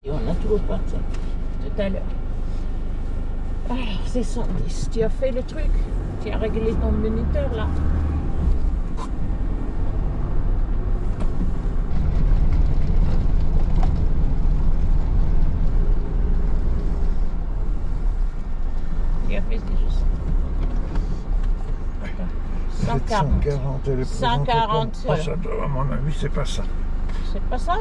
Et on n'a toujours pas de ça, tout à l'heure. Alors, c'est 110. Tu as fait le truc? Tu as réglé ton minuteur, là? Tu as fait, c'est juste. 140. 140, elle est 140. Oh, ça doit, à mon avis, c'est pas ça. C'est pas ça?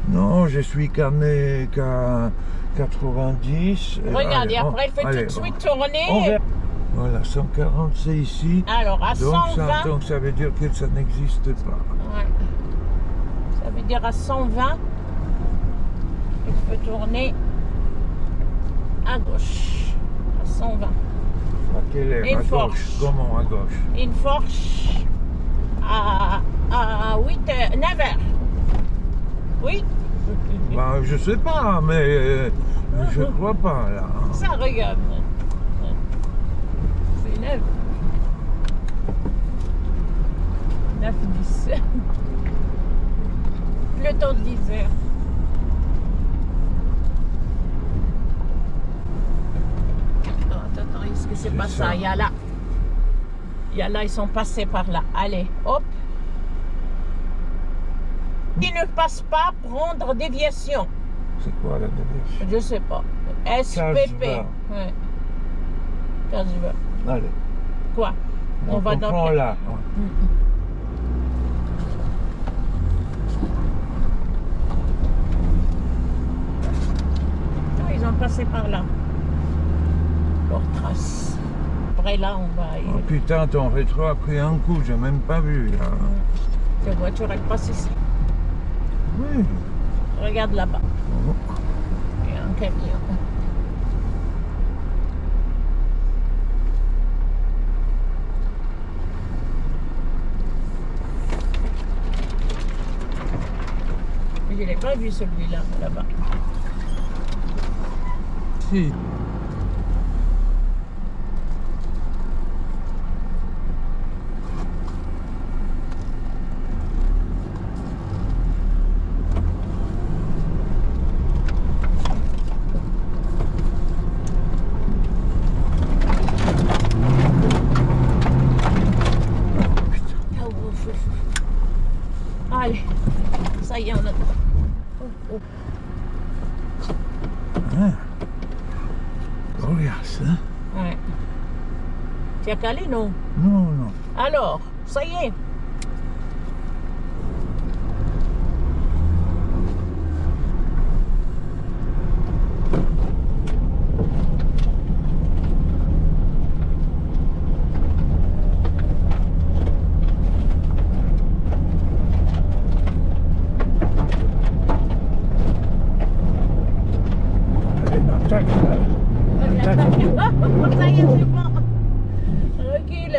Non, je suis carné qu'à 90. Regarde, et après, elle fait tout de suite tourner. Voilà, 140, c'est ici. Alors, à donc, 120. Donc, ça veut dire que ça n'existe pas. Ouais. Ça veut dire à 120, il faut tourner à gauche. À 120. À quelle heure? Une à force. gauche. Comment à gauche? Une force à 8 9 heures. Oui? Bah, je sais pas, mais je crois pas, là. Ça, regarde. C'est 9. 9, 10. Le temps de 10 heures. Attends, est-ce que c'est pas ça? Il y a là. Il y a là, ils sont passés par là. Allez, hop. Ils ne passent pas prendre déviation. C'est quoi la déviation? Je sais pas. SPP. Ouais. 15-20. Allez. Quoi? On va dans là. Ah, ils ont passé par là. Leur trace. Après là, on va. Oh putain, ton rétro a pris un coup, j'ai même pas vu là. La voiture, elle passe ici. Oui. Regarde là-bas. Oh. Il y a un camion. Mais je l'ai pas vu celui-là, là-bas. Si. Allez, ça y est, on a. Oh. Ah. Regarde ça. Ouais. Tu as calé, non? Non, non. Alors, ça y est. Attaque là. Ça y est, c'est bon. Recule.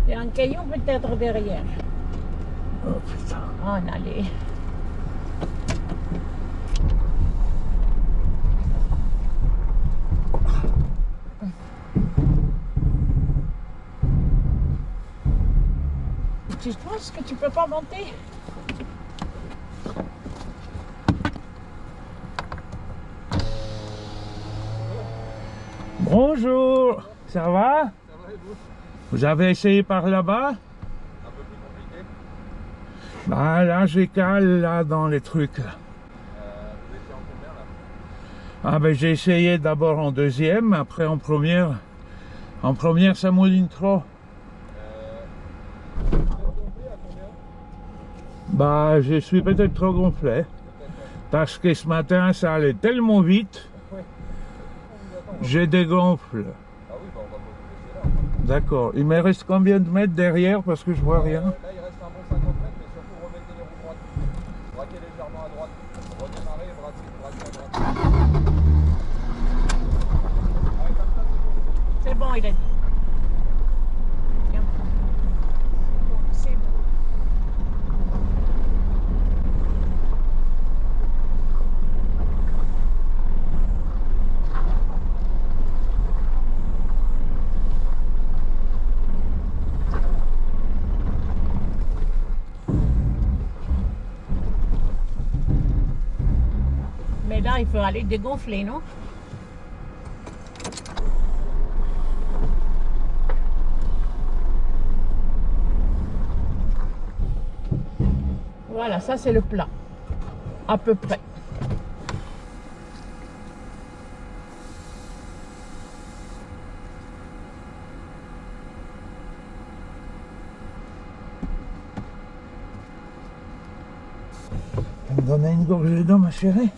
Il y a un caillou peut-être derrière. Oh putain. On allait. Tu penses que tu peux pas monter? Bonjour. Ça va? Ça va et vous? Vous avez essayé par là-bas? Un peu plus compliqué. Bah là, j'ai cale là dans les trucs. Vous étiez en combien là? Ah ben j'ai essayé d'abord en deuxième, après en première. En première, ça mouline trop. Vous êtes gonflé à combien? Bah je suis peut-être trop gonflé. Peut-être, ouais. Parce que ce matin, ça allait tellement vite, Ouais. On vous attend. je dégonfle. Ah oui, bah on va pas vous laisser là. D'accord. Il me reste combien de mètres derrière parce que je vois rien? Là il reste un bon 50 mètres, mais surtout remettez les roues droites. Braquez légèrement à droite. Redémarrez et braquez à droite. Ah, comme ça c'est bon. C'est bon, il a dit. Tiens. C'est bon. Celui-là, il faut aller dégonfler, non? Voilà, ça c'est le plat. À peu près. Tu me donnes une gorgée d'eau, ma chérie?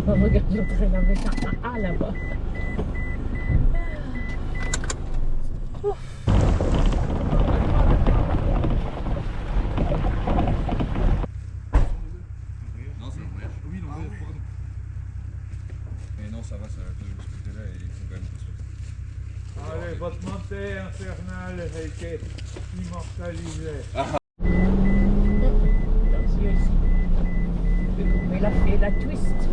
Regarde, je traîne avec un A là-bas. Non, c'est l'envers. Oui, l'envers, pardon. Mais non, ça va, ça va. De ce côté-là, il faut quand même que ce soit. Allez, votre montée infernale a été immortalisée. Attention ici. Comme elle a fait la twist.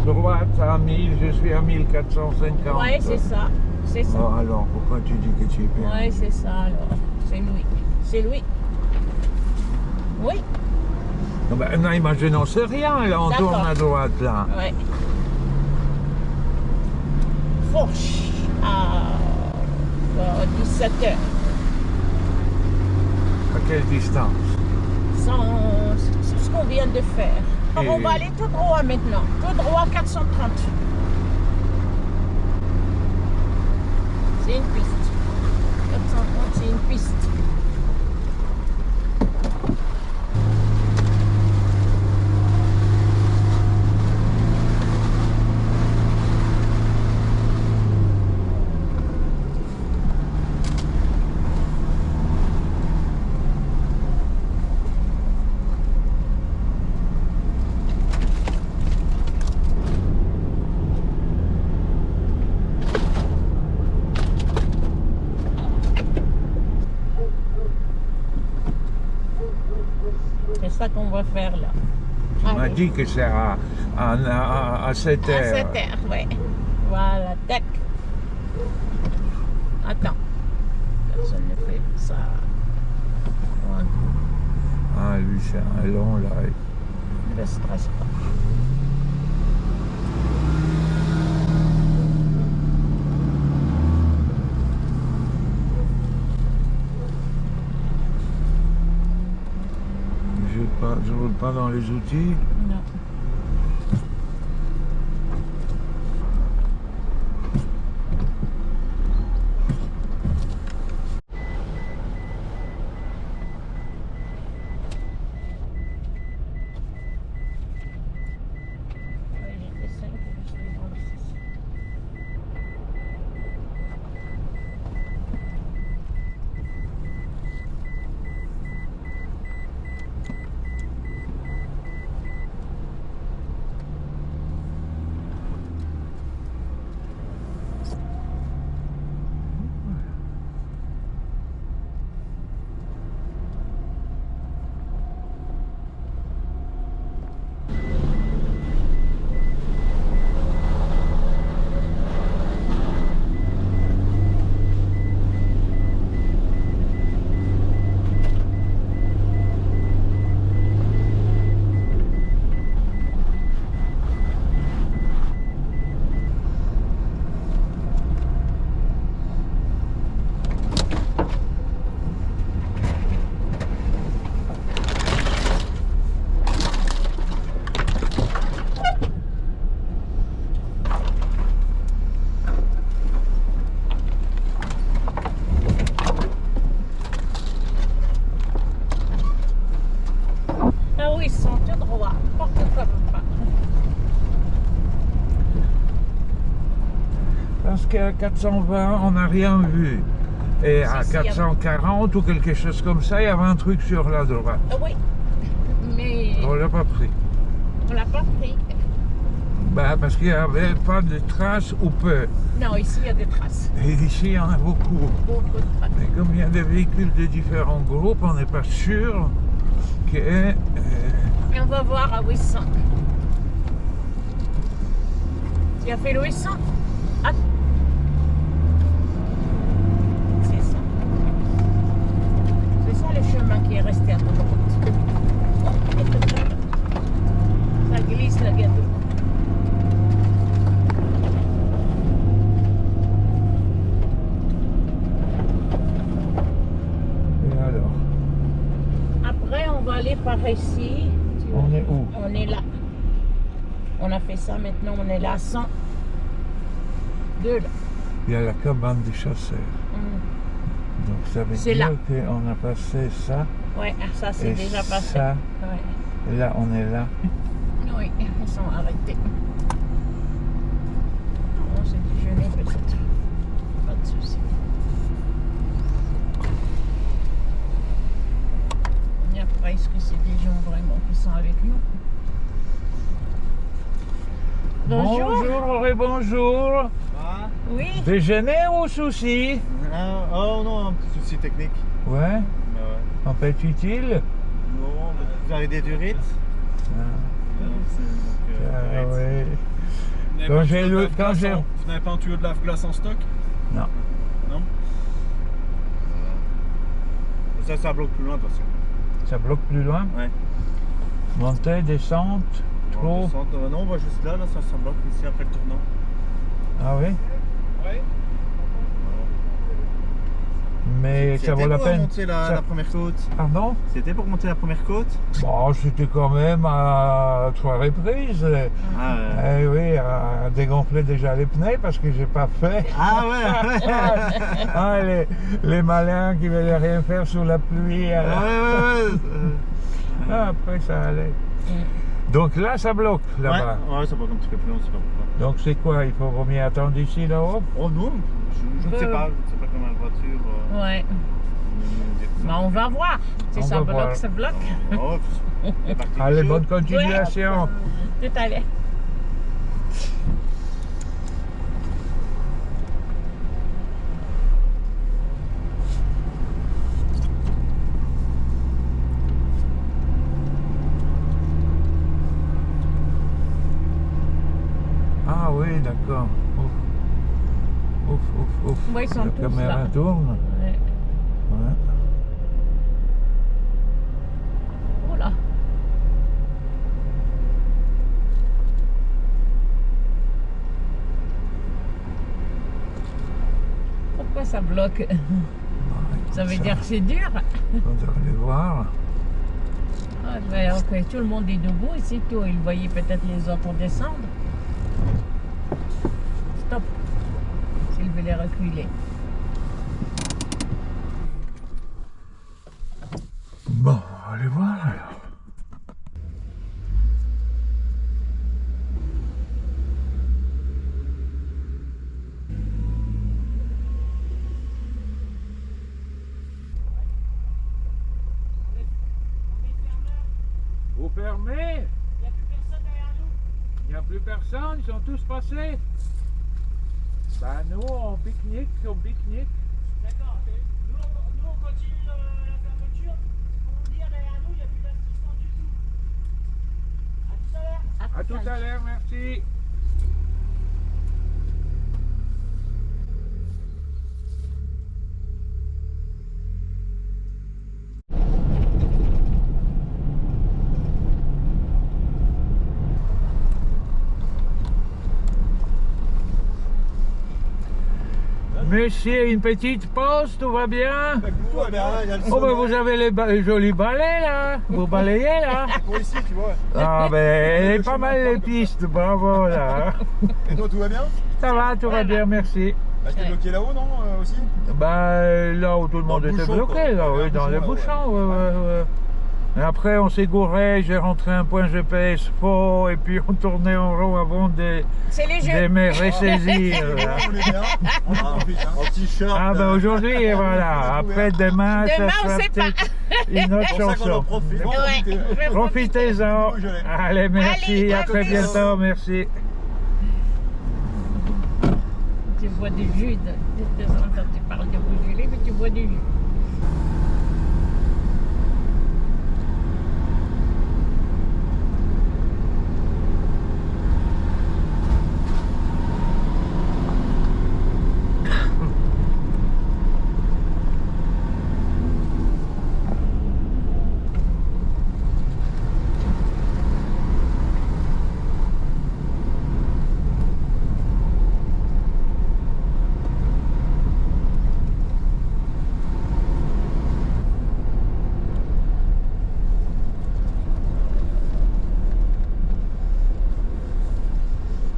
Droite à 1000, je suis à 1450. Ouais, c'est ça. C'est ça. Oh, alors, pourquoi tu dis que tu es bien? Ouais, c'est ça alors. C'est lui. C'est lui. Oui. Non, ben, non, moi je n'en sais rien, là, on D'accord. tourne à droite, là. Ouais. Fourche à 17h. À quelle distance? C'est ce qu'on vient de faire. Alors, on va aller tout droit maintenant. Tout droit 430. C'est une piste. 430, c'est une piste. C'est ça qu'on va faire là. On m'a dit que c'est à 7 À heures. 7 heures, oui. Voilà, tac. Attends. Personne ne fait ça. Voilà. Ah, lui, c'est un long live. Ne le stresse pas. Je roule pas dans les outils. Non. Ouais, j'ai fait 5 et je suis dans le 6. pense qu'à 420, on n'a rien vu. Et à Si, il y a- 440 ou quelque chose comme ça, il y avait un truc sur la droite. Ah oui, mais On l'a pas pris. on l'a pas pris. Bah, parce qu'il n'y avait pas de traces ou peu. Non, ici il y a des traces. Et ici, il y en a beaucoup. Beaucoup de traces. Mais comme il y a des véhicules de différents groupes, on n'est pas sûr que... Et on va voir à 800. Tu as fait le 800? Ah. C'est ça. C'est ça le chemin qui est resté à ta droite. Ça glisse le gâteau. Et alors, Après, on va aller par ici. Tu vois. on est où? On est là. On a fait ça, maintenant on est là à 100. Deux là. Il y a la cabane du chasseur. Donc ça veut C'est dire là. qu'on a passé ça. Ouais, ça c'est Et déjà passé. ça. Ouais. Et là, on est là. Oui, ils sont arrêtés. On s'est déjeuné peut-être. Pas de souci. Et après, est-ce que c'est des gens vraiment qui sont avec nous? Bonjour. Bonjour et bonjour. Ah, Oui. Déjeuner ou souci? oh non, un petit souci technique. Ouais. Ouais. En fait-il? Non, vous avez des durites. Ah ouais. Vous Quand n'avez j'ai le- quand j'ai- Vous n'avez pas un tuyau de lave-glace en stock? Non. Non? Ça bloque plus loin de toute façon. Ça bloque plus loin? Ouais. Montée, descente, trop. Non, on va juste là, ça bloque ici après le tournant. Ah oui? Ouais. Mais ça vaut la pour peine. monter la Ça- première côte. Pardon? C'était pour monter la première côte. Bon, c'était quand même à 3 reprises. Ah ouais. Eh oui, à dégonfler déjà les pneus parce que j'ai pas fait. Ah ouais. Ah, les malins qui veulent rien faire sous la pluie. alors. Ouais. Ah, après ça allait. Donc là, ça bloque là-bas. Ouais, ça bloque un petit peu plus long, c'est pas pourquoi. Donc c'est quoi? Il faut vaut mieux attendre ici là-haut? Oh non, je ne sais pas comment la voiture. Ouais. Mais on va voir. Si On ça va bloque, voir. ça bloque. Oh, c'est parti. Allez, bonne continuation. Tout à l'heure. Ah oui, d'accord. Ouf. Ouais, ils sont La tous caméra là. tourne. Ouais. Ouais. Oh là. Pourquoi ça bloque? Ça veut dire que c'est dur. On devrait aller voir. Ah, ben, ok, tout le monde est debout ici, tout. Il voyait peut-être les autres descendre. Stop. S'il veut les reculer. Bon, on va aller voir alors. Vous fermez? Il n'y a plus personne derrière nous. Il n'y a plus personne, ils sont tous passés. Bah nous, on pique-nique. D'accord. Nous, on continue la fermeture. Pour vous dire, derrière nous, il n'y a plus d'assistants du tout. À tout à l'heure. À tout à l'heure, merci. Monsieur, une petite pause, tout va bien? Tout va bien, il y a le Oh ben soleil. vous avez les jolis balais là, vous balayez là. Pour ici, tu vois. Ah ben, elle est pas mal les pistes, bravo là. Et toi, tout va bien? Ça va, tout va bien, merci. Ah, j'étais bloqué là-haut, non, aussi? Bah là où tout le monde le était bouchon, bloqué, quoi. là, oui, Ouais, dans les bouchon, bouchons, ouais. Et après, on s'est gouré, j'ai rentré un point GPS faux, et puis on tournait en rond avant C'est les jeux. de me ressaisir. On est bien. On en profite. Hein. En t-shirt. Ah ben aujourd'hui, voilà. Après demain, ça Demain, on sera sait pas. peut-être une autre C'est pour ça qu'on en chanson. profite. Faut en Ouais. profiter. Je vais Profitez-en. Moi, je l'ai. Allez, merci. Allez, à à très plus. bientôt. Merci. Tu bois du jus. De temps en temps, tu parles de vous gelé, mais tu bois du jus.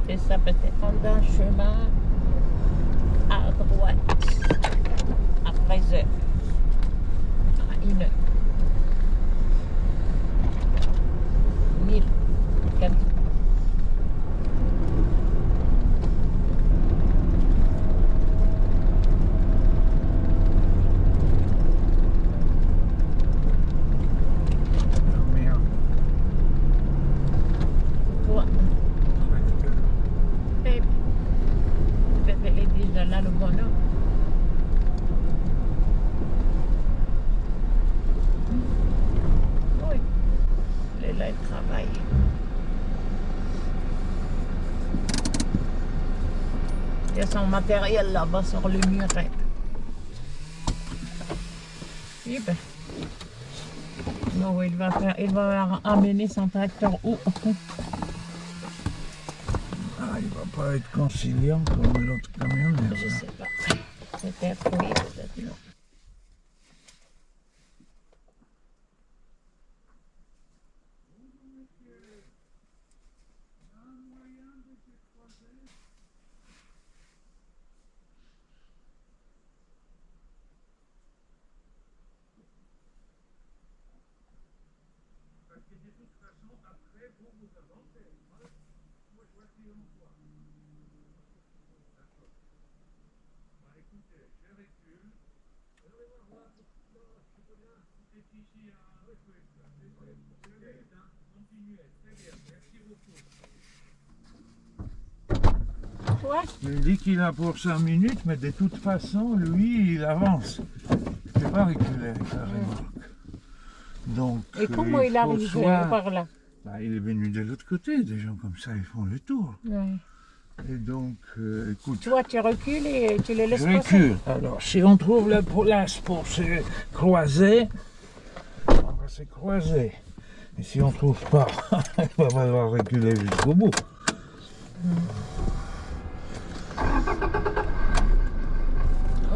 Et ça peut-être prendre un chemin à droite à 13h. À 1h. 1000. 4. Oh, merde. Toi. Et peut-être elle est déjà là le bonhomme. Oui. Elle est là, elle travaille. Il y a son matériel là-bas sur le muret. Et ben. Non, il va amener son tracteur où? Ah, il va pas être conciliant comme l'autre camionneur. Je là. sais pas. C'était oui, peut-être non. Toi? Il dit qu'il a pour 5 minutes, mais de toute façon, lui, il avance. Il ne peut pas reculer avec la remorque. Donc, Et comment il faut arrive soit- par là? Bah, il est venu de l'autre côté, des gens comme ça, ils font le tour. Ouais. Et donc, écoute, Toi, tu recules et tu les laisses je passer. recule. Alors, si on trouve la place pour se croiser, on va se croiser. Et si on ne trouve pas, on va falloir reculer jusqu'au bout.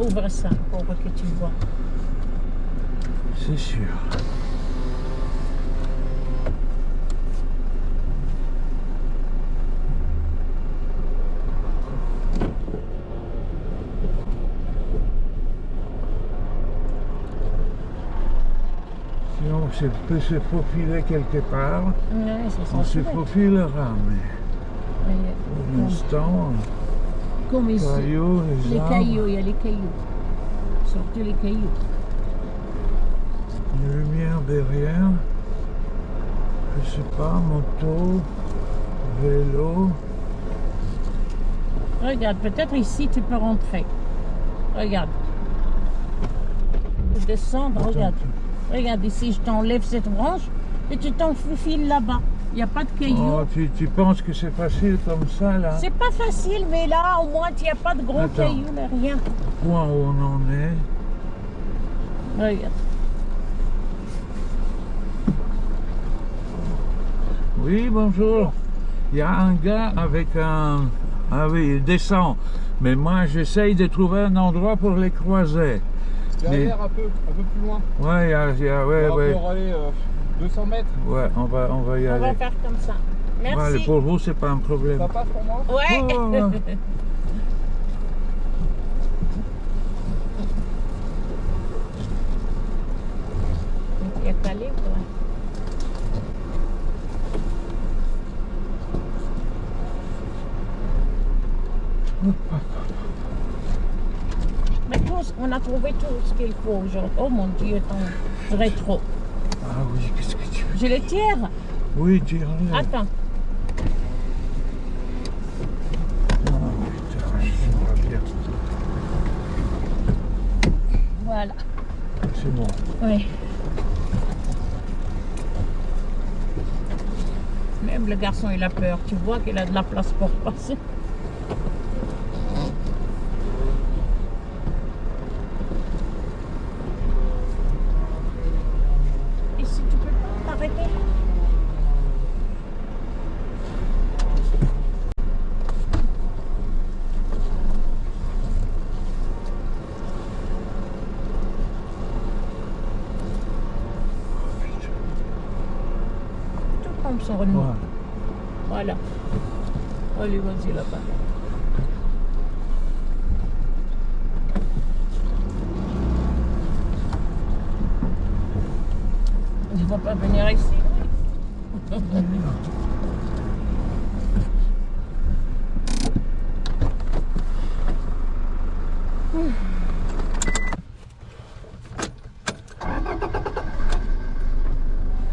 Ouvre ça pour que tu vois. C'est sûr. Si on peut se faufiler quelque part, Ouais, c'est on ça. se faufilera, mais pour l'instant, Comme ici. cailloux, Les arbres, cailloux, il y a les cailloux. Surtout les cailloux. une lumière derrière, je sais pas, moto, vélo. Regarde, peut-être ici tu peux rentrer. Regarde. Descendre, regarde. Regarde ici, je t'enlève cette branche et tu t'enfiles là-bas. Il n'y a pas de cailloux. Oh, tu penses que c'est facile comme ça, là? C'est pas facile, mais là, au moins, il n'y a pas de gros Attends. cailloux, là, rien. Point où on en est. Regarde. Oui, bonjour. Il y a un gars avec un... Ah oui, il descend. Mais moi, j'essaye de trouver un endroit pour les croiser. Derrière, un peu plus loin. Ouais, ouais, On ouais. va aller 200 mètres. Ouais, on va y On va aller. faire comme ça. Ouais, Merci. pour vous, c'est pas un problème. Ça passe pour moi? Ouais. Oh, ouais. Il y a Calais, quoi. Mais tous, on a trouvé tout ce qu'il faut aujourd'hui. Oh mon Dieu, ton rétro. Ah oui, qu'est-ce que tu veux? Je les tire. Oui, tire-le. Attends. Putain, je vois bien. Voilà. C'est bon. Oui. Même le garçon, il a peur. Tu vois qu'il a de la place pour passer. Ici, tu peux pas t'arrêter. Tout tombe sur nous. Ouais. Voilà. Allez, vas-y là-bas. Il ne va pas venir ici.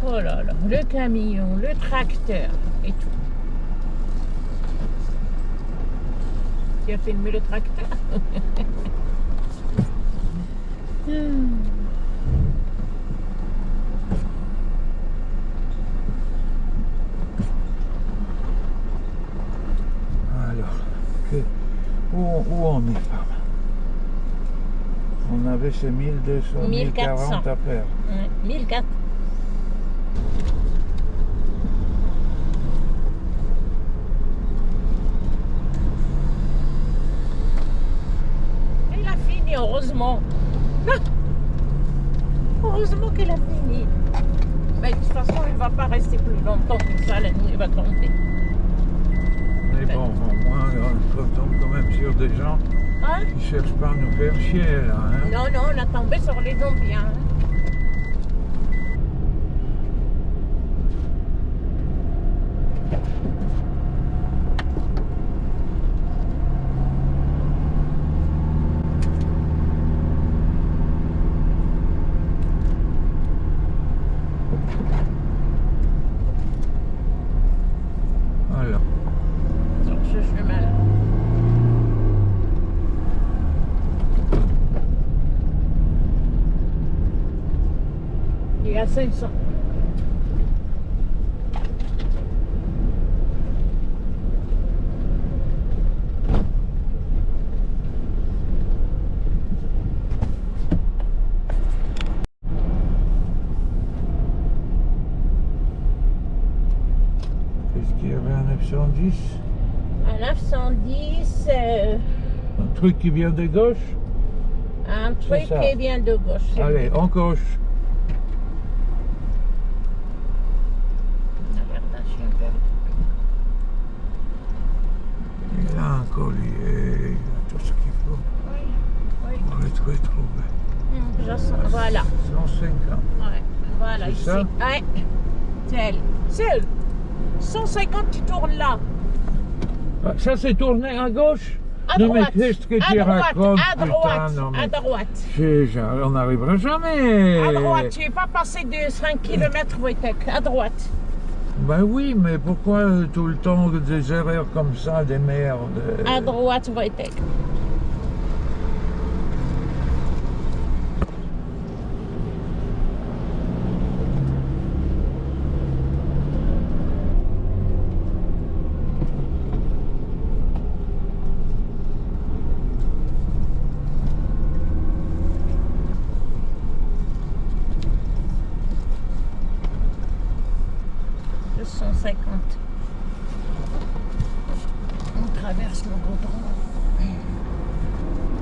Oh là là, le camion, le tracteur et tout. Tu as filmé le tracteur? Alors, où on est, femme? On avait ces 1200, 1400. 1040 à faire. 1004. Il a fini, heureusement. Heureusement qu'il a fini. Mais de toute façon, il ne va pas rester plus longtemps que ça, la nuit va tomber. Mais bon, au moins, on tombe quand même sur des gens Hein? qui ne cherchent pas à nous faire chier, là. Hein? Non, non, on a tombé sur les zombies. Hein. Voilà. Sur ce chemin-là. Il y a 500. Qu'est-ce qu'il y avait à 910? À 910, Un truc qui vient de gauche? un truc ça. qui vient de gauche. Allez, en gauche. Regarde, un chien perdu. Il a un collier, il a tout ce qu'il faut Oui, oui. pour le retrouver. Je sens, voilà. 150. Ouais, voilà, C'est ici. ça? Ouais. C'est elle. C'est elle. 150, tu tournes là. Ah, ça s'est tourné à gauche? À Non droite. mais qu'est-ce que à tu droite, racontes, à droite, putain, non mais... à droite. On n'arrivera jamais. À droite, tu n'es pas passé de 5 km, Wojtek. À droite. Ben oui, mais pourquoi tout le temps des erreurs comme ça, des merdes? À droite, Wojtek. Le 150. On traverse le goudron.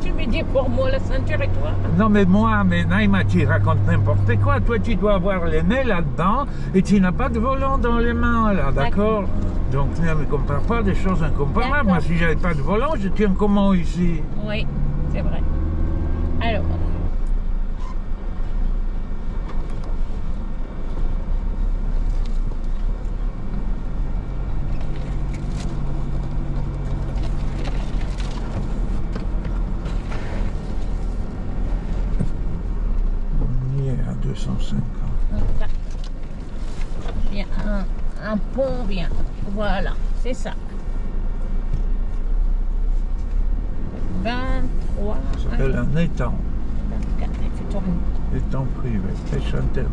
Tu me dis pour moi la ceinture et toi? Non mais moi, mais Naïma, tu racontes n'importe quoi. Toi, tu dois avoir les nez là-dedans et tu n'as pas de volant dans les mains, là, d'accord? Donc ne me compare pas des choses incomparables. D'accord. Moi, si j'avais pas de volant, je tiens comment ici? Oui, c'est vrai. Alors. 150. Là. Il y a un pont bien. Voilà, c'est ça. 23. Ça s'appelle un étang. 24, il fait tourner. Étang privé, pêche interdite.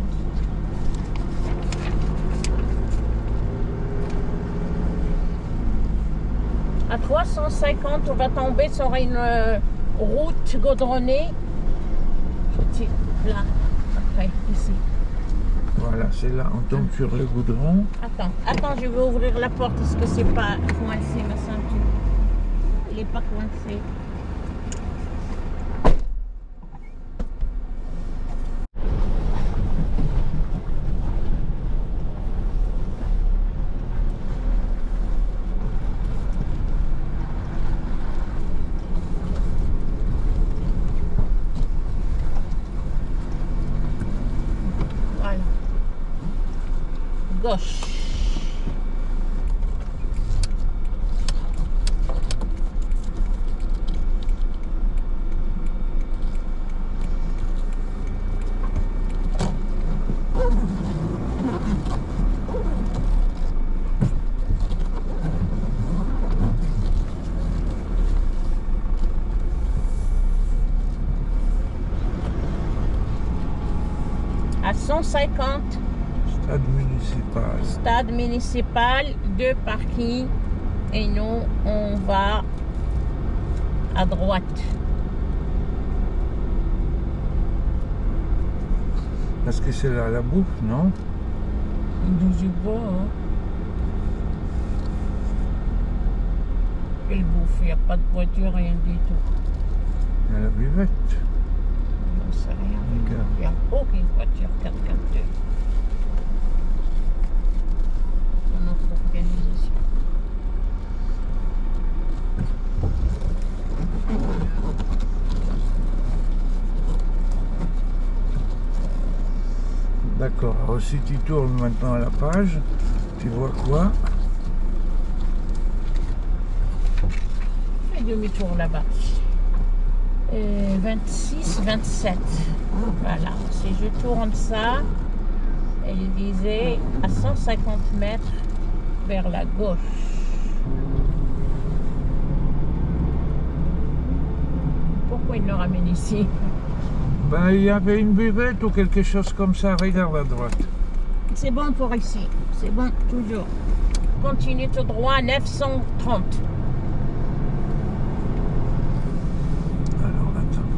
À 350, on va tomber sur une route goudronnée. C'est là, après, ici. Voilà, c'est là, on tombe sur le goudron. Attends, je vais ouvrir la porte. Est-ce que c'est pas coincé, ma ceinture? Il n'est pas coincé. Voilà. Gauche. À 150, Stade municipal. stade municipal, 2 parkings. Et nous, on va à droite. Parce que c'est là la bouffe, non? D'où je vois, hein. Quelle bouffe, il n'y a pas de voiture, rien du tout. Il y a la buvette. J'en sais rien. Regarde. Il n'y a aucune voiture 4x2 dans notre organisation. D'accord. Alors si tu tournes maintenant à la page, tu vois quoi? Fais demi-tour là-bas. 26, 27. Voilà. Si je tourne ça, il disait à 150 mètres vers la gauche. Pourquoi il nous ramène ici? Ben, il y avait une buvette ou quelque chose comme ça. Regarde à droite. C'est bon pour ici. C'est bon, toujours. Continue tout droit, 930. Alors, attends.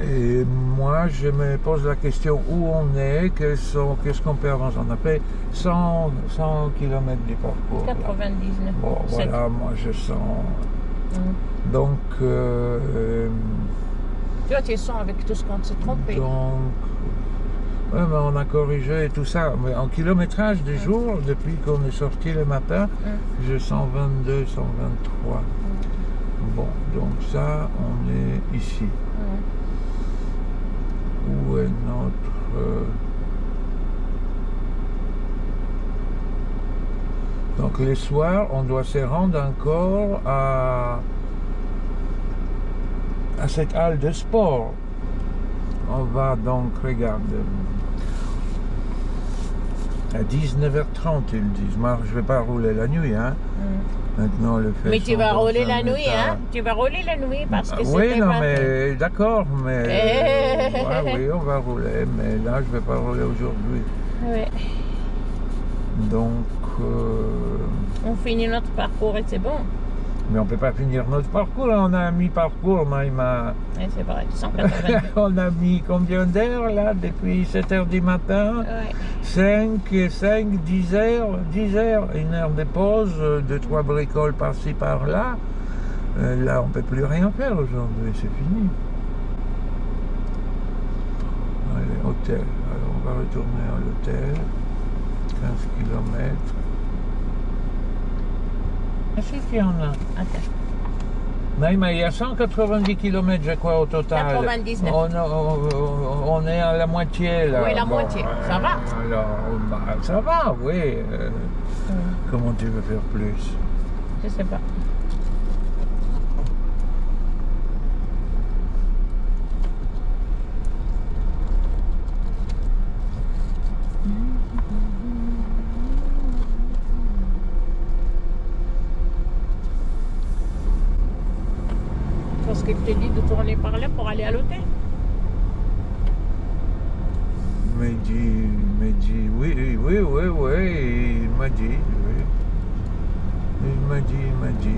Et moi, je me pose la question où on est, qu'est-ce qu'on peut avancer. On a fait 100 km du parcours. là. 99. Bon, C'est- voilà, moi je sens. Mm. Donc, Tu vois, tu sens avec tout ce qu'on s'est trompé. ouais, mais on a corrigé tout ça. Mais en kilométrage du jour, depuis qu'on est sorti le matin, j'ai 122, 123. Bon, donc ça, on est ici. Mm. Où est notre... Donc les soirs, on doit se rendre encore à cette halle de sport. On va donc, regarde, à 19h30 ils disent. Moi, je ne vais pas rouler la nuit, hein. Maintenant, le fait. Mais tu vas rouler la nuit, hein? Tu vas rouler la nuit parce que Oui, c'était non, pas... mais d'accord, mais... Eh. ouais, oui, on va rouler, mais là, je ne vais pas rouler aujourd'hui. Ouais. Donc... On finit notre parcours et c'est bon. Mais on ne peut pas finir notre parcours, là. On a un mi-parcours, Maïma. Ouais, c'est vrai, 180. On a mis combien d'heures, là, depuis 7h du matin? Ouais. 10 heures, 1 heure de pause, 2-3 bricoles par-ci, par-là. Là, on ne peut plus rien faire aujourd'hui, c'est fini. Allez, hôtel. Alors, on va retourner à l'hôtel. 15 km. Qu'est-ce qu'il y en a? Attends. Mais il y a 190 km, je crois, au total. 99. On est à la moitié, là. Oui, la moitié. Ça va? Alors, bah, ça va, oui. Comment tu veux faire plus? Je sais pas. qu'il te dit de tourner par là pour aller à l'hôtel? Il m'a dit, oui, il m'a dit, oui. Il m'a dit.